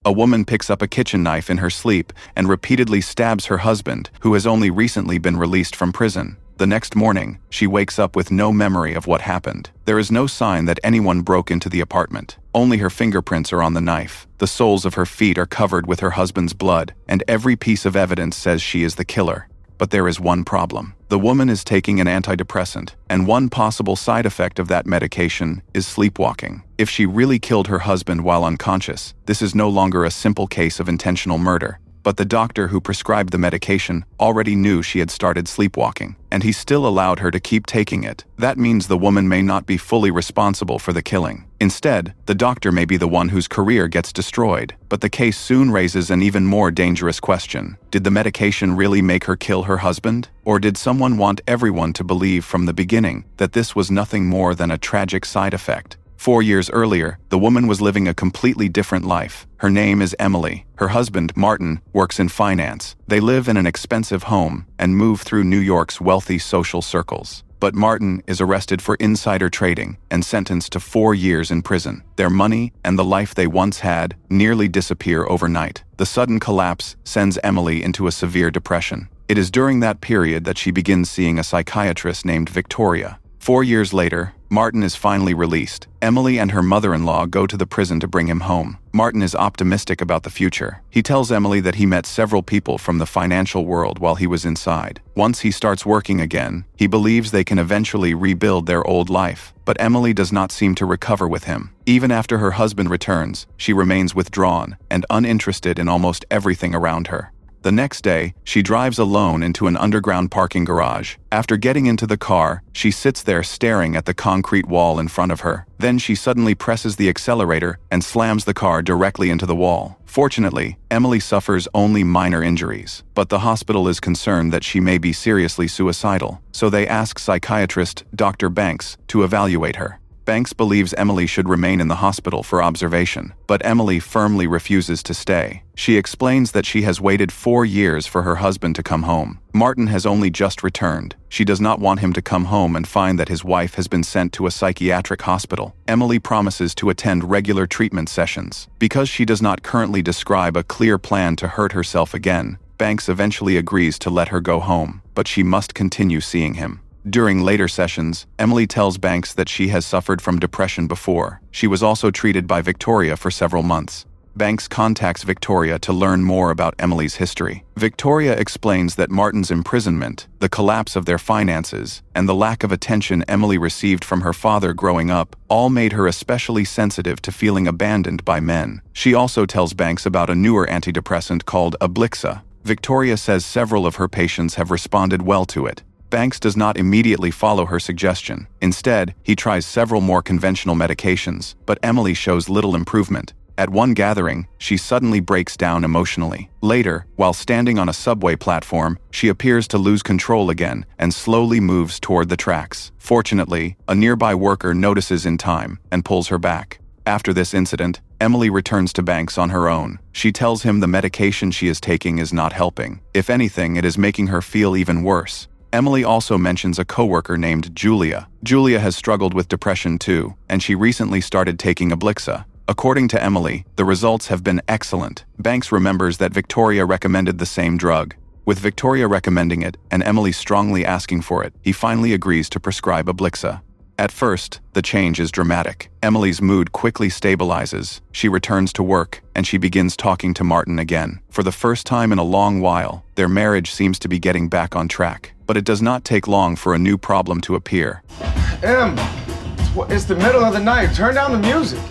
A woman picks up a kitchen knife in her sleep and repeatedly stabs her husband, who has only recently been released from prison. The next morning, she wakes up with no memory of what happened. There is no sign that anyone broke into the apartment. Only her fingerprints are on the knife. The soles of her feet are covered with her husband's blood, and every piece of evidence says she is the killer. But there is one problem. The woman is taking an antidepressant, and one possible side effect of that medication is sleepwalking. If she really killed her husband while unconscious, this is no longer a simple case of intentional murder. But the doctor who prescribed the medication already knew she had started sleepwalking, and he still allowed her to keep taking it. That means the woman may not be fully responsible for the killing. Instead, the doctor may be the one whose career gets destroyed. But the case soon raises an even more dangerous question. Did the medication really make her kill her husband? Or did someone want everyone to believe from the beginning that this was nothing more than a tragic side effect? 4 years earlier, the woman was living a completely different life. Her name is Emily. Her husband, Martin, works in finance. They live in an expensive home and move through New York's wealthy social circles. But Martin is arrested for insider trading and sentenced to 4 years in prison. Their money and the life they once had nearly disappear overnight. The sudden collapse sends Emily into a severe depression. It is during that period that she begins seeing a psychiatrist named Victoria. 4 years later, Martin is finally released. Emily and her mother-in-law go to the prison to bring him home. Martin is optimistic about the future. He tells Emily that he met several people from the financial world while he was inside. Once he starts working again, he believes they can eventually rebuild their old life. But Emily does not seem to recover with him. Even after her husband returns, she remains withdrawn and uninterested in almost everything around her. The next day, she drives alone into an underground parking garage. After getting into the car, she sits there staring at the concrete wall in front of her. Then she suddenly presses the accelerator and slams the car directly into the wall. Fortunately, Emily suffers only minor injuries, but the hospital is concerned that she may be seriously suicidal, so they ask psychiatrist Dr. Banks to evaluate her. Banks believes Emily should remain in the hospital for observation, but Emily firmly refuses to stay. She explains that she has waited 4 years for her husband to come home. Martin has only just returned. She does not want him to come home and find that his wife has been sent to a psychiatric hospital. Emily promises to attend regular treatment sessions. Because she does not currently describe a clear plan to hurt herself again, Banks eventually agrees to let her go home, but she must continue seeing him. During later sessions, Emily tells Banks that she has suffered from depression before. She was also treated by Victoria for several months. Banks contacts Victoria to learn more about Emily's history. Victoria explains that Martin's imprisonment, the collapse of their finances, and the lack of attention Emily received from her father growing up all made her especially sensitive to feeling abandoned by men. She also tells Banks about a newer antidepressant called Ablixa. Victoria says several of her patients have responded well to it. Banks does not immediately follow her suggestion. Instead, he tries several more conventional medications, but Emily shows little improvement. At one gathering, she suddenly breaks down emotionally. Later, while standing on a subway platform, she appears to lose control again and slowly moves toward the tracks. Fortunately, a nearby worker notices in time and pulls her back. After this incident, Emily returns to Banks on her own. She tells him the medication she is taking is not helping. If anything, it is making her feel even worse. Emily also mentions a coworker named Julia. Julia has struggled with depression too, and she recently started taking Ablixa. According to Emily, the results have been excellent. Banks remembers that Victoria recommended the same drug. With Victoria recommending it and Emily strongly asking for it, he finally agrees to prescribe Ablixa. At first, the change is dramatic. Emily's mood quickly stabilizes. She returns to work, and she begins talking to Martin again. For the first time in a long while, their marriage seems to be getting back on track. But it does not take long for a new problem to appear. It's the middle of the night. Turn down the music.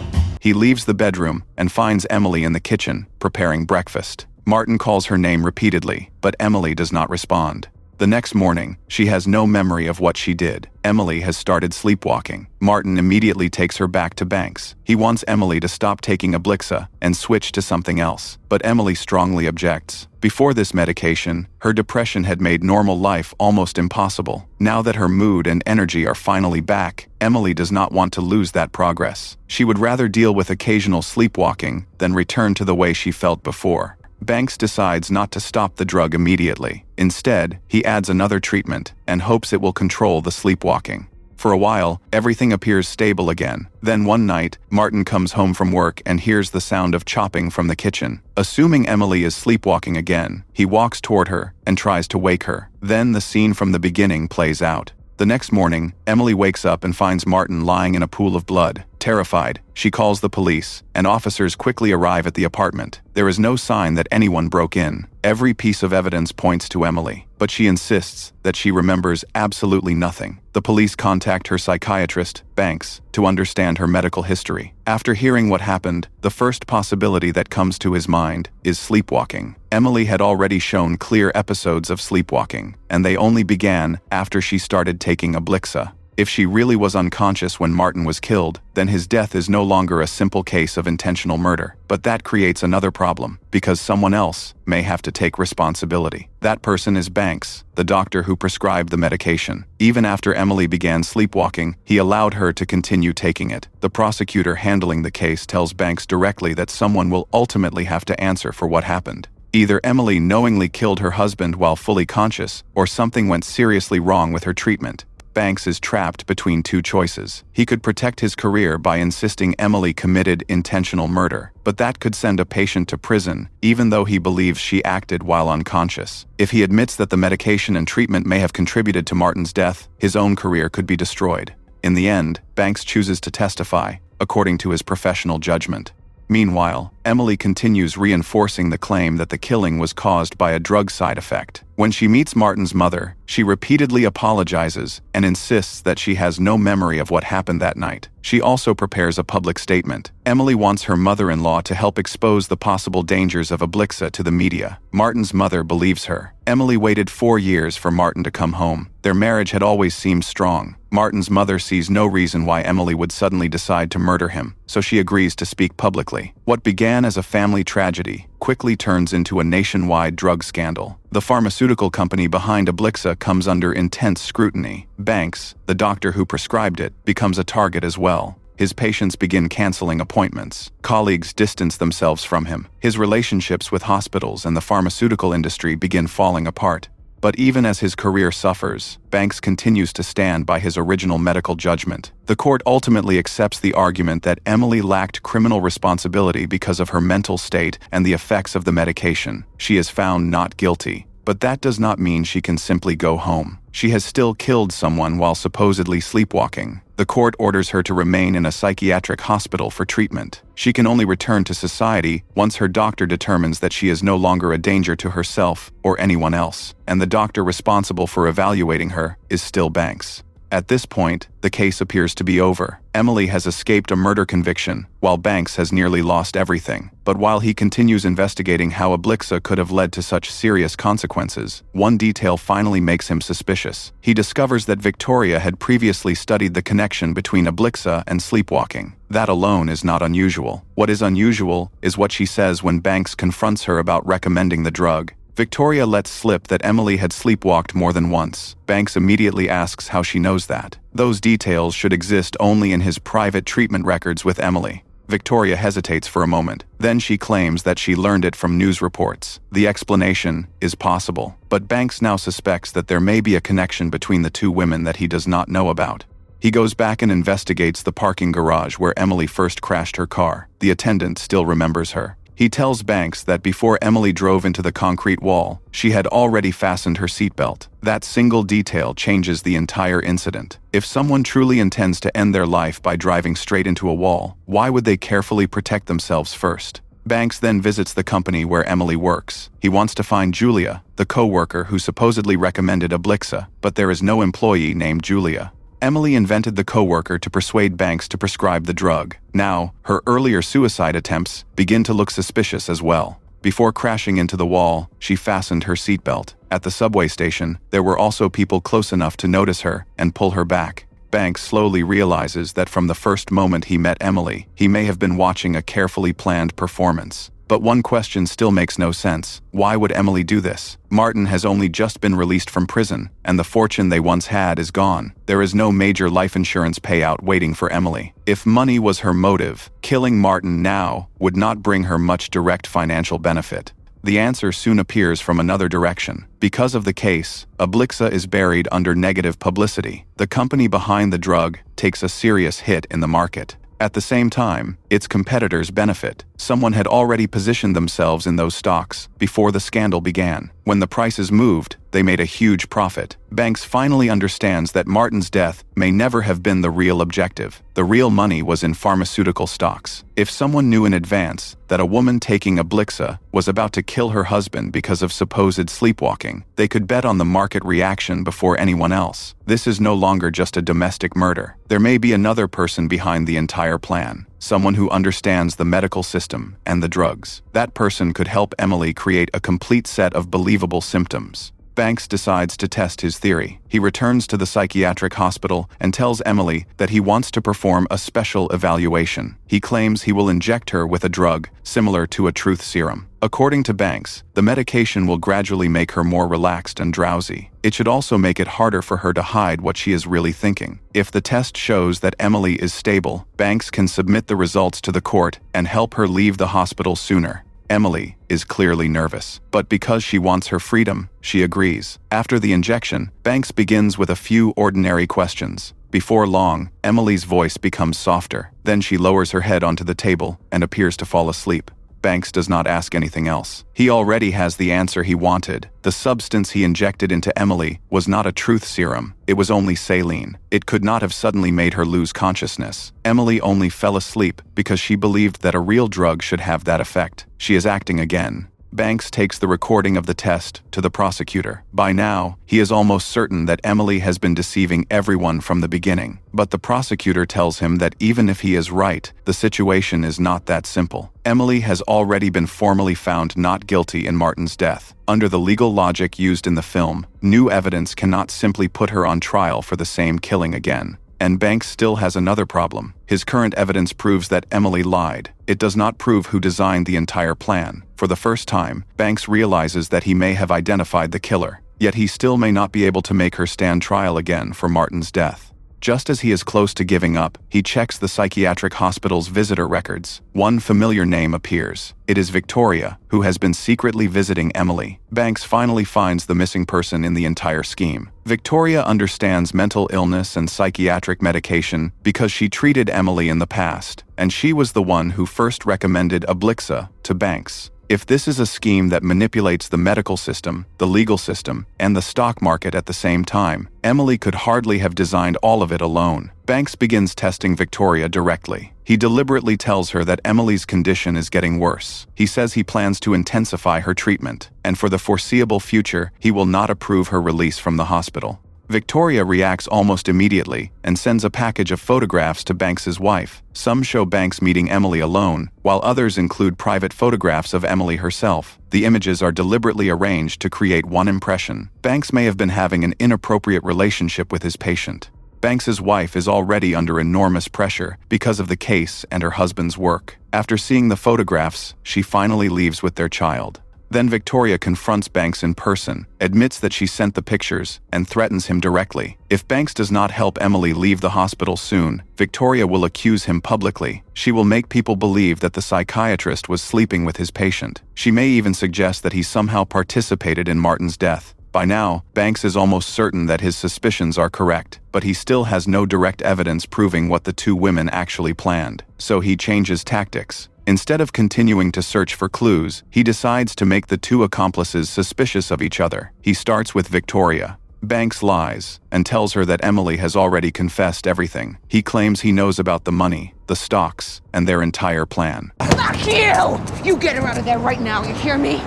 He leaves the bedroom and finds Emily in the kitchen, preparing breakfast. Martin calls her name repeatedly, but Emily does not respond. The next morning, she has no memory of what she did. Emily has started sleepwalking. Martin immediately takes her back to Banks. He wants Emily to stop taking Ablixa and switch to something else, but Emily strongly objects. Before this medication, her depression had made normal life almost impossible. Now that her mood and energy are finally back, Emily does not want to lose that progress. She would rather deal with occasional sleepwalking than return to the way she felt before. Banks decides not to stop the drug immediately. Instead, he adds another treatment and hopes it will control the sleepwalking. For a while, everything appears stable again. Then one night, Martin comes home from work and hears the sound of chopping from the kitchen. Assuming Emily is sleepwalking again, he walks toward her and tries to wake her. Then the scene from the beginning plays out. The next morning, Emily wakes up and finds Martin lying in a pool of blood. Terrified, she calls the police, and officers quickly arrive at the apartment. There is no sign that anyone broke in. Every piece of evidence points to Emily, but she insists that she remembers absolutely nothing. The police contact her psychiatrist, Banks, to understand her medical history. After hearing what happened, the first possibility that comes to his mind is sleepwalking. Emily had already shown clear episodes of sleepwalking, and they only began after she started taking Ablixa. If she really was unconscious when Martin was killed, then his death is no longer a simple case of intentional murder. But that creates another problem, because someone else may have to take responsibility. That person is Banks, the doctor who prescribed the medication. Even after Emily began sleepwalking, he allowed her to continue taking it. The prosecutor handling the case tells Banks directly that someone will ultimately have to answer for what happened. Either Emily knowingly killed her husband while fully conscious, or something went seriously wrong with her treatment. Banks is trapped between two choices. He could protect his career by insisting Emily committed intentional murder, but that could send a patient to prison, even though he believes she acted while unconscious. If he admits that the medication and treatment may have contributed to Martin's death, his own career could be destroyed. In the end, Banks chooses to testify, according to his professional judgment. Meanwhile, Emily continues reinforcing the claim that the killing was caused by a drug side effect. When she meets Martin's mother, she repeatedly apologizes and insists that she has no memory of what happened that night. She also prepares a public statement. Emily wants her mother-in-law to help expose the possible dangers of Ablixa to the media. Martin's mother believes her. Emily waited 4 years for Martin to come home. Their marriage had always seemed strong. Martin's mother sees no reason why Emily would suddenly decide to murder him, so she agrees to speak publicly. What began as a family tragedy quickly turns into a nationwide drug scandal. The pharmaceutical company behind Ablixa comes under intense scrutiny. Banks, the doctor who prescribed it, becomes a target as well. His patients begin canceling appointments. Colleagues distance themselves from him. His relationships with hospitals and the pharmaceutical industry begin falling apart. But even as his career suffers, Banks continues to stand by his original medical judgment. The court ultimately accepts the argument that Emily lacked criminal responsibility because of her mental state and the effects of the medication. She is found not guilty. But that does not mean she can simply go home. She has still killed someone while supposedly sleepwalking. The court orders her to remain in a psychiatric hospital for treatment. She can only return to society once her doctor determines that she is no longer a danger to herself or anyone else, and the doctor responsible for evaluating her is still Banks. At this point, the case appears to be over. Emily has escaped a murder conviction, while Banks has nearly lost everything. But while he continues investigating how Ablixa could have led to such serious consequences, one detail finally makes him suspicious. He discovers that Victoria had previously studied the connection between Ablixa and sleepwalking. That alone is not unusual. What is unusual is what she says when Banks confronts her about recommending the drug. Victoria lets slip that Emily had sleepwalked more than once. Banks immediately asks how she knows that. Those details should exist only in his private treatment records with Emily. Victoria hesitates for a moment. Then she claims that she learned it from news reports. The explanation is possible, but Banks now suspects that there may be a connection between the two women that he does not know about. He goes back and investigates the parking garage where Emily first crashed her car. The attendant still remembers her. He tells Banks that before Emily drove into the concrete wall, she had already fastened her seatbelt. That single detail changes the entire incident. If someone truly intends to end their life by driving straight into a wall, why would they carefully protect themselves first? Banks then visits the company where Emily works. He wants to find Julia, the co-worker who supposedly recommended Ablixa, but there is no employee named Julia. Emily invented the co-worker to persuade Banks to prescribe the drug. Now, her earlier suicide attempts begin to look suspicious as well. Before crashing into the wall, she fastened her seatbelt. At the subway station, there were also people close enough to notice her and pull her back. Banks slowly realizes that from the first moment he met Emily, he may have been watching a carefully planned performance. But one question still makes no sense. Why would Emily do this? Martin has only just been released from prison, and the fortune they once had is gone. There is no major life insurance payout waiting for Emily. If money was her motive, killing Martin now would not bring her much direct financial benefit. The answer soon appears from another direction. Because of the case, Ablixa is buried under negative publicity. The company behind the drug takes a serious hit in the market. At the same time, its competitors benefit. Someone had already positioned themselves in those stocks before the scandal began. When the prices moved, they made a huge profit. Banks finally understands that Martin's death may never have been the real objective. The real money was in pharmaceutical stocks. If someone knew in advance that a woman taking Ablixa was about to kill her husband because of supposed sleepwalking, they could bet on the market reaction before anyone else. This is no longer just a domestic murder. There may be another person behind the entire plan. Someone who understands the medical system and the drugs. That person could help Emily create a complete set of believable symptoms. Banks decides to test his theory. He returns to the psychiatric hospital and tells Emily that he wants to perform a special evaluation. He claims he will inject her with a drug similar to a truth serum. According to Banks, the medication will gradually make her more relaxed and drowsy. It should also make it harder for her to hide what she is really thinking. If the test shows that Emily is stable, Banks can submit the results to the court and help her leave the hospital sooner. Emily is clearly nervous, but because she wants her freedom, she agrees. After the injection, Banks begins with a few ordinary questions. Before long, Emily's voice becomes softer. Then she lowers her head onto the table and appears to fall asleep. Banks does not ask anything else. He already has the answer he wanted. The substance he injected into Emily was not a truth serum. It was only saline. It could not have suddenly made her lose consciousness. Emily only fell asleep because she believed that a real drug should have that effect. She is acting again. Banks takes the recording of the test to the prosecutor. By now, he is almost certain that Emily has been deceiving everyone from the beginning. But the prosecutor tells him that even if he is right, the situation is not that simple. Emily has already been formally found not guilty in Martin's death. Under the legal logic used in the film, new evidence cannot simply put her on trial for the same killing again. And Banks still has another problem. His current evidence proves that Emily lied. It does not prove who designed the entire plan. For the first time, Banks realizes that he may have identified the killer, yet he still may not be able to make her stand trial again for Martin's death. Just as he is close to giving up, he checks the psychiatric hospital's visitor records. One familiar name appears. It is Victoria, who has been secretly visiting Emily. Banks finally finds the missing person in the entire scheme. Victoria understands mental illness and psychiatric medication because she treated Emily in the past, and she was the one who first recommended Ablixa to Banks. If this is a scheme that manipulates the medical system, the legal system, and the stock market at the same time, Emily could hardly have designed all of it alone. Banks begins testing Victoria directly. He deliberately tells her that Emily's condition is getting worse. He says he plans to intensify her treatment, and for the foreseeable future, he will not approve her release from the hospital. Victoria reacts almost immediately and sends a package of photographs to Banks's wife. Some show Banks meeting Emily alone, while others include private photographs of Emily herself. The images are deliberately arranged to create one impression. Banks may have been having an inappropriate relationship with his patient. Banks's wife is already under enormous pressure because of the case and her husband's work. After seeing the photographs, she finally leaves with their child. Then Victoria confronts Banks in person, admits that she sent the pictures, and threatens him directly. If Banks does not help Emily leave the hospital soon, Victoria will accuse him publicly. She will make people believe that the psychiatrist was sleeping with his patient. She may even suggest that he somehow participated in Martin's death. By now, Banks is almost certain that his suspicions are correct, but he still has no direct evidence proving what the two women actually planned. So he changes tactics. Instead of continuing to search for clues, he decides to make the two accomplices suspicious of each other. He starts with Victoria. Banks lies and tells her that Emily has already confessed everything. He claims he knows about the money, the stocks, and their entire plan. Fuck you! You get her out of there right now, you hear me?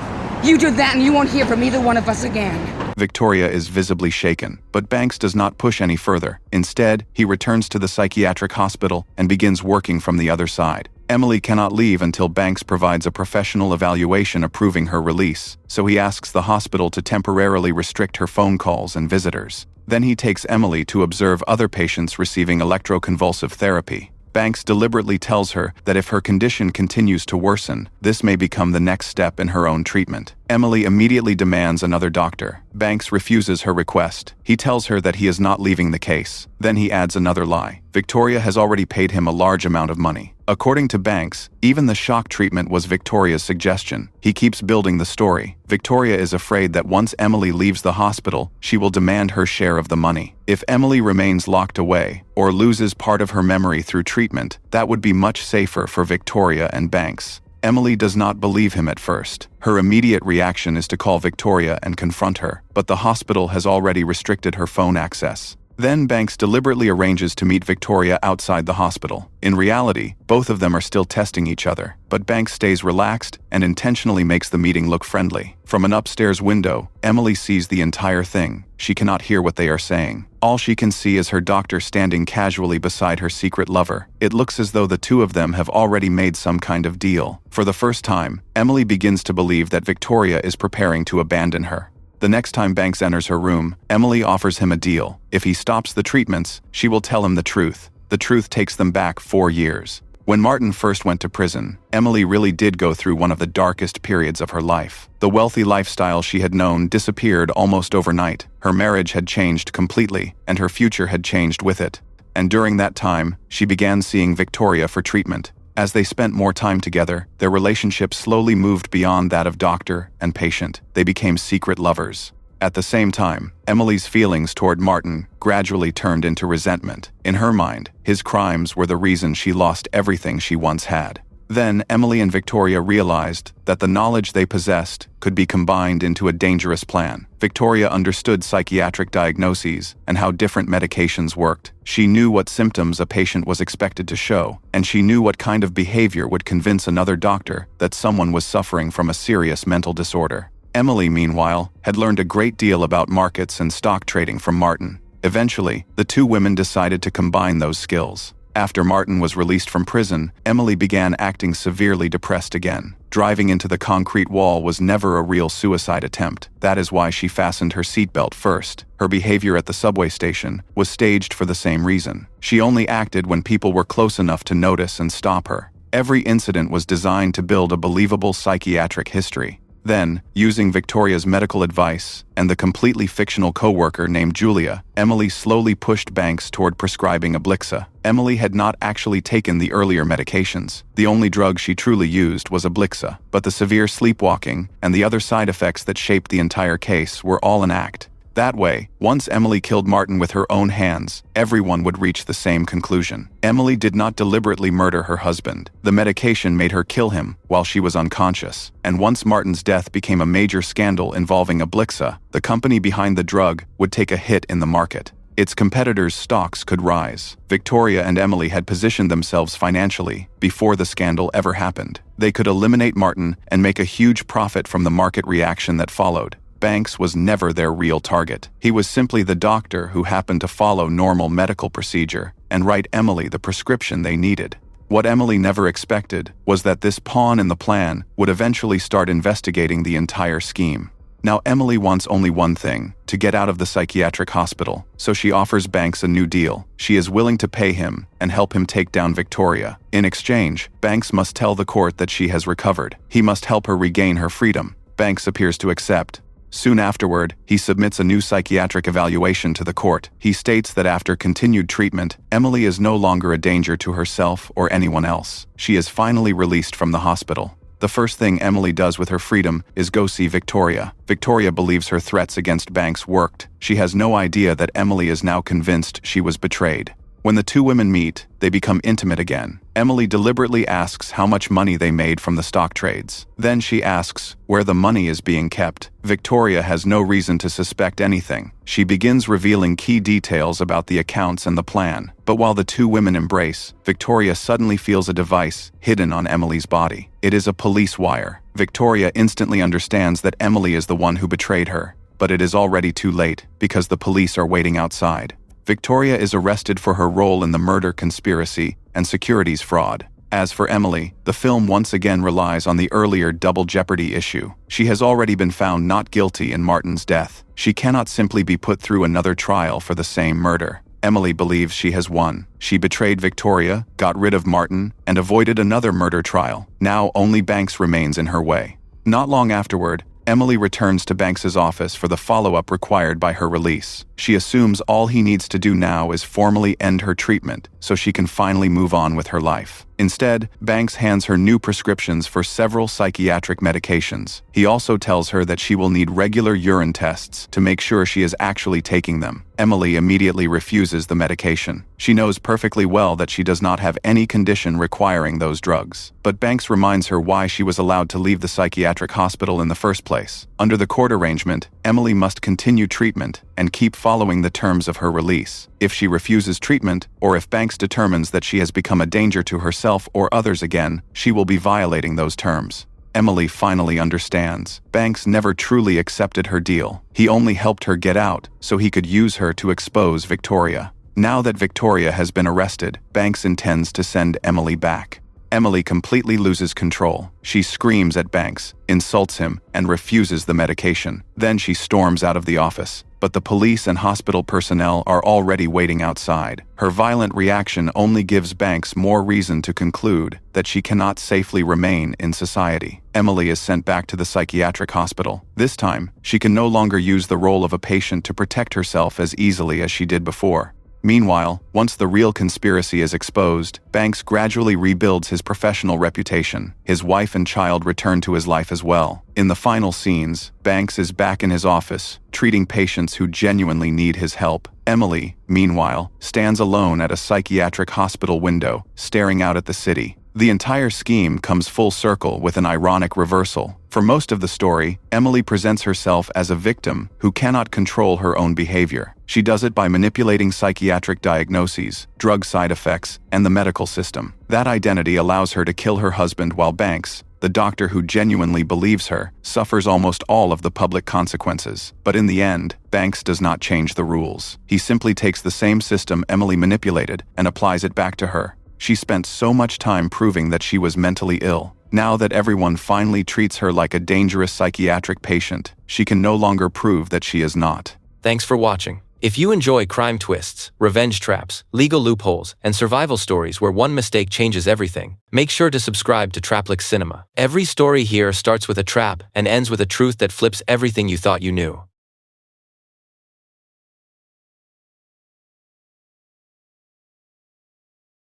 You do that and you won't hear from either one of us again. Victoria is visibly shaken, but Banks does not push any further. Instead, he returns to the psychiatric hospital and begins working from the other side. Emily cannot leave until Banks provides a professional evaluation approving her release, so he asks the hospital to temporarily restrict her phone calls and visitors. Then he takes Emily to observe other patients receiving electroconvulsive therapy. Banks deliberately tells her that if her condition continues to worsen, this may become the next step in her own treatment. Emily immediately demands another doctor. Banks refuses her request. He tells her that he is not leaving the case. Then he adds another lie. Victoria has already paid him a large amount of money. According to Banks, even the shock treatment was Victoria's suggestion. He keeps building the story. Victoria is afraid that once Emily leaves the hospital, she will demand her share of the money. If Emily remains locked away, or loses part of her memory through treatment, that would be much safer for Victoria and Banks. Emily does not believe him at first. Her immediate reaction is to call Victoria and confront her, but the hospital has already restricted her phone access. Then Banks deliberately arranges to meet Victoria outside the hospital. In reality, both of them are still testing each other, but Banks stays relaxed and intentionally makes the meeting look friendly. From an upstairs window, Emily sees the entire thing. She cannot hear what they are saying. All she can see is her doctor standing casually beside her secret lover. It looks as though the two of them have already made some kind of deal. For the first time, Emily begins to believe that Victoria is preparing to abandon her. The next time Banks enters her room, Emily offers him a deal. If he stops the treatments, she will tell him the truth. The truth takes them back 4 years. When Martin first went to prison, Emily really did go through one of the darkest periods of her life. The wealthy lifestyle she had known disappeared almost overnight. Her marriage had changed completely, and her future had changed with it. And during that time, she began seeing Victoria for treatment. As they spent more time together, their relationship slowly moved beyond that of doctor and patient. They became secret lovers. At the same time, Emily's feelings toward Martin gradually turned into resentment. In her mind, his crimes were the reason she lost everything she once had. Then Emily and Victoria realized that the knowledge they possessed could be combined into a dangerous plan. Victoria understood psychiatric diagnoses and how different medications worked. She knew what symptoms a patient was expected to show, and she knew what kind of behavior would convince another doctor that someone was suffering from a serious mental disorder. Emily, meanwhile, had learned a great deal about markets and stock trading from Martin. Eventually, the two women decided to combine those skills. After Martin was released from prison, Emily began acting severely depressed again. Driving into the concrete wall was never a real suicide attempt. That is why she fastened her seatbelt first. Her behavior at the subway station was staged for the same reason. She only acted when people were close enough to notice and stop her. Every incident was designed to build a believable psychiatric history. Then, using Victoria's medical advice and the completely fictional co-worker named Julia, Emily slowly pushed Banks toward prescribing Ablixa. Emily had not actually taken the earlier medications. The only drug she truly used was Ablixa, but the severe sleepwalking and the other side effects that shaped the entire case were all an act. That way, once Emily killed Martin with her own hands, everyone would reach the same conclusion. Emily did not deliberately murder her husband. The medication made her kill him while she was unconscious. And once Martin's death became a major scandal involving Ablixa, the company behind the drug would take a hit in the market. Its competitors' stocks could rise. Victoria and Emily had positioned themselves financially before the scandal ever happened. They could eliminate Martin and make a huge profit from the market reaction that followed. Banks was never their real target. He was simply the doctor who happened to follow normal medical procedure and write Emily the prescription they needed. What Emily never expected was that this pawn in the plan would eventually start investigating the entire scheme. Now Emily wants only one thing: to get out of the psychiatric hospital, so she offers Banks a new deal. She is willing to pay him and help him take down Victoria. In exchange, Banks must tell the court that she has recovered. He must help her regain her freedom. Banks appears to accept. Soon afterward, he submits a new psychiatric evaluation to the court. He states that after continued treatment, Emily is no longer a danger to herself or anyone else. She is finally released from the hospital. The first thing Emily does with her freedom is go see Victoria. Victoria believes her threats against Banks worked. She has no idea that Emily is now convinced she was betrayed. When the two women meet, they become intimate again. Emily deliberately asks how much money they made from the stock trades. Then she asks where the money is being kept. Victoria has no reason to suspect anything. She begins revealing key details about the accounts and the plan. But while the two women embrace, Victoria suddenly feels a device hidden on Emily's body. It is a police wire. Victoria instantly understands that Emily is the one who betrayed her. But it is already too late, because the police are waiting outside. Victoria is arrested for her role in the murder conspiracy and securities fraud. As for Emily, the film once again relies on the earlier double jeopardy issue. She has already been found not guilty in Martin's death. She cannot simply be put through another trial for the same murder. Emily believes she has won. She betrayed Victoria, got rid of Martin, and avoided another murder trial. Now only Banks remains in her way. Not long afterward, Emily returns to Banks's office for the follow-up required by her release. She assumes all he needs to do now is formally end her treatment so she can finally move on with her life. Instead, Banks hands her new prescriptions for several psychiatric medications. He also tells her that she will need regular urine tests to make sure she is actually taking them. Emily immediately refuses the medication. She knows perfectly well that she does not have any condition requiring those drugs. But Banks reminds her why she was allowed to leave the psychiatric hospital in the first place. Under the court arrangement, Emily must continue treatment and keep following the terms of her release. If she refuses treatment, or if Banks determines that she has become a danger to herself or others again, she will be violating those terms. Emily finally understands. Banks never truly accepted her deal. He only helped her get out so he could use her to expose Victoria. Now that Victoria has been arrested, Banks intends to send Emily back. Emily completely loses control. She screams at Banks, insults him, and refuses the medication. Then she storms out of the office. But the police and hospital personnel are already waiting outside. Her violent reaction only gives Banks more reason to conclude that she cannot safely remain in society. Emily is sent back to the psychiatric hospital. This time, she can no longer use the role of a patient to protect herself as easily as she did before. Meanwhile, once the real conspiracy is exposed, Banks gradually rebuilds his professional reputation. His wife and child return to his life as well. In the final scenes, Banks is back in his office, treating patients who genuinely need his help. Emily, meanwhile, stands alone at a psychiatric hospital window, staring out at the city. The entire scheme comes full circle with an ironic reversal. For most of the story, Emily presents herself as a victim who cannot control her own behavior. She does it by manipulating psychiatric diagnoses, drug side effects, and the medical system. That identity allows her to kill her husband while Banks, the doctor who genuinely believes her, suffers almost all of the public consequences. But in the end, Banks does not change the rules. He simply takes the same system Emily manipulated and applies it back to her. She spent so much time proving that she was mentally ill. Now that everyone finally treats her like a dangerous psychiatric patient, she can no longer prove that she is not. Thanks for watching. If you enjoy crime twists, revenge traps, legal loopholes, and survival stories where one mistake changes everything, make sure to subscribe to Traplix Cinema. Every story here starts with a trap and ends with a truth that flips everything you thought you knew.